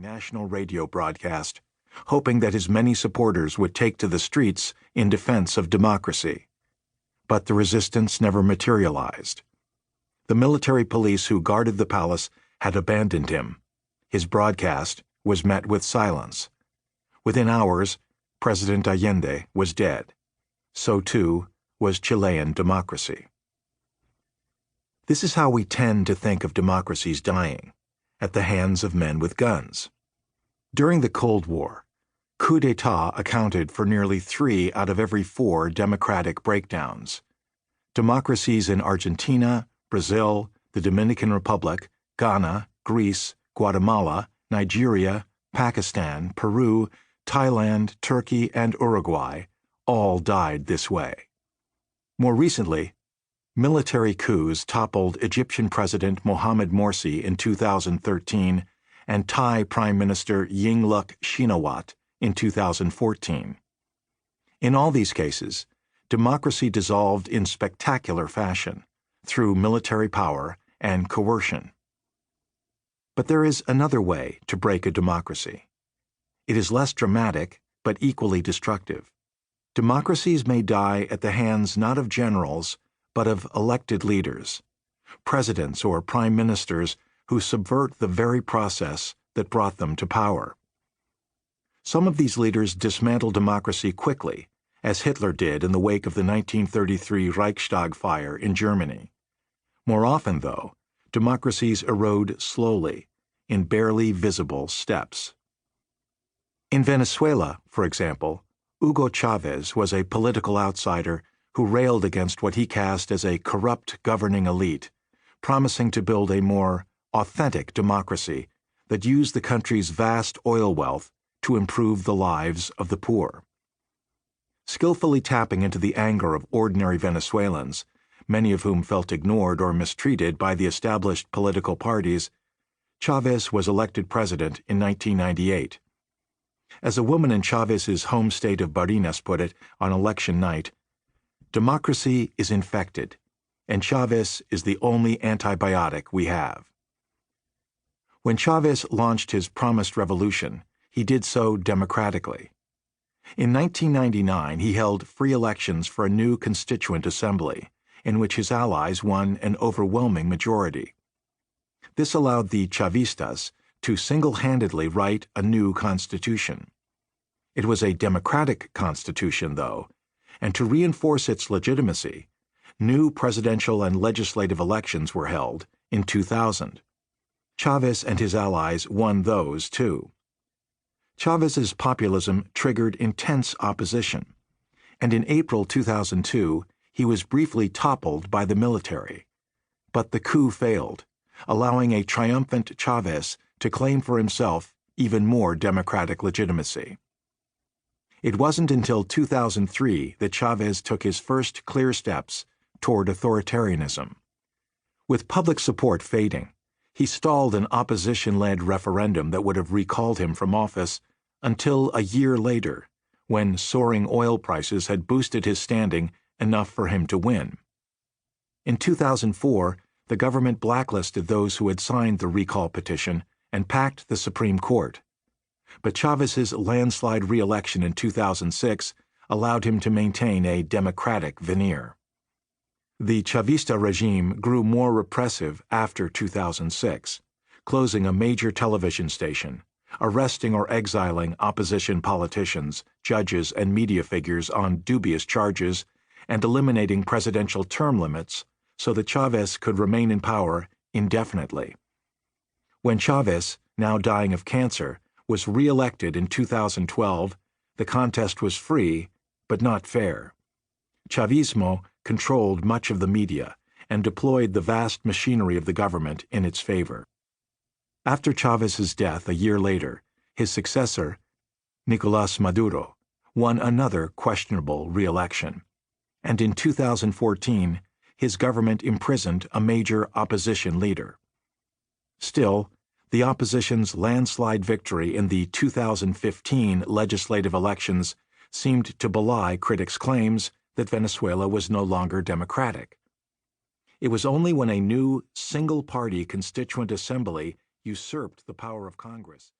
national radio broadcast, hoping that his many supporters would take to the streets in defense of democracy. But the resistance never materialized. The military police who guarded the palace had abandoned him. His broadcast was met with silence. Within hours, President Allende was dead. So too was Chilean democracy. This is how we tend to think of democracies dying, at the hands of men with guns. During the Cold War, coup d'etat accounted for nearly 3 out of every 4 democratic breakdowns. Democracies in Argentina, Brazil, the Dominican Republic, Ghana, Greece, Guatemala, Nigeria, Pakistan, Peru, Thailand, Turkey, and Uruguay all died this way. More recently, military coups toppled Egyptian President Mohamed Morsi in 2013 and Thai Prime Minister Yingluck Shinawatra in 2014. In all these cases, democracy dissolved in spectacular fashion through military power and coercion. But there is another way to break a democracy. It is less dramatic, but equally destructive. Democracies may die at the hands not of generals, but of elected leaders, presidents or prime ministers who subvert the very process that brought them to power. Some of these leaders dismantle democracy quickly, as Hitler did in the wake of the 1933 Reichstag fire in Germany. More often, though, democracies erode slowly, in barely visible steps. In Venezuela, for example, Hugo Chavez was a political outsider who railed against what he cast as a corrupt governing elite, promising to build a more authentic democracy that used the country's vast oil wealth to improve the lives of the poor. Skillfully tapping into the anger of ordinary Venezuelans, many of whom felt ignored or mistreated by the established political parties, Chavez was elected president in 1998. As a woman in Chavez's home state of Barinas put it on election night, democracy is infected, and Chavez is the only antibiotic we have. When Chavez launched his promised revolution, he did so democratically. In 1999, he held free elections for a new constituent assembly, in which his allies won an overwhelming majority. This allowed the Chavistas to single-handedly write a new constitution. It was a democratic constitution, though, and to reinforce its legitimacy, new presidential and legislative elections were held in 2000. Chavez and his allies won those, too. Chavez's populism triggered intense opposition, and in April 2002, he was briefly toppled by the military. But the coup failed, allowing a triumphant Chavez to claim for himself even more democratic legitimacy. It wasn't until 2003 that Chavez took his first clear steps toward authoritarianism. With public support fading, he stalled an opposition-led referendum that would have recalled him from office until a year later, when soaring oil prices had boosted his standing enough for him to win. In 2004, the government blacklisted those who had signed the recall petition and packed the Supreme Court. But Chavez's landslide re-election in 2006 allowed him to maintain a democratic veneer. The Chavista regime grew more repressive after 2006, closing a major television station, arresting or exiling opposition politicians, judges, and media figures on dubious charges, and eliminating presidential term limits so that Chavez could remain in power indefinitely. When Chavez, now dying of cancer, was re-elected in 2012, the contest was free, but not fair. Chavismo controlled much of the media and deployed the vast machinery of the government in its favor. After Chavez's death a year later, his successor, Nicolás Maduro, won another questionable re-election, and in 2014, his government imprisoned a major opposition leader. Still, the opposition's landslide victory in the 2015 legislative elections seemed to belie critics' claims that Venezuela was no longer democratic. It was only when a new single-party constituent assembly usurped the power of Congress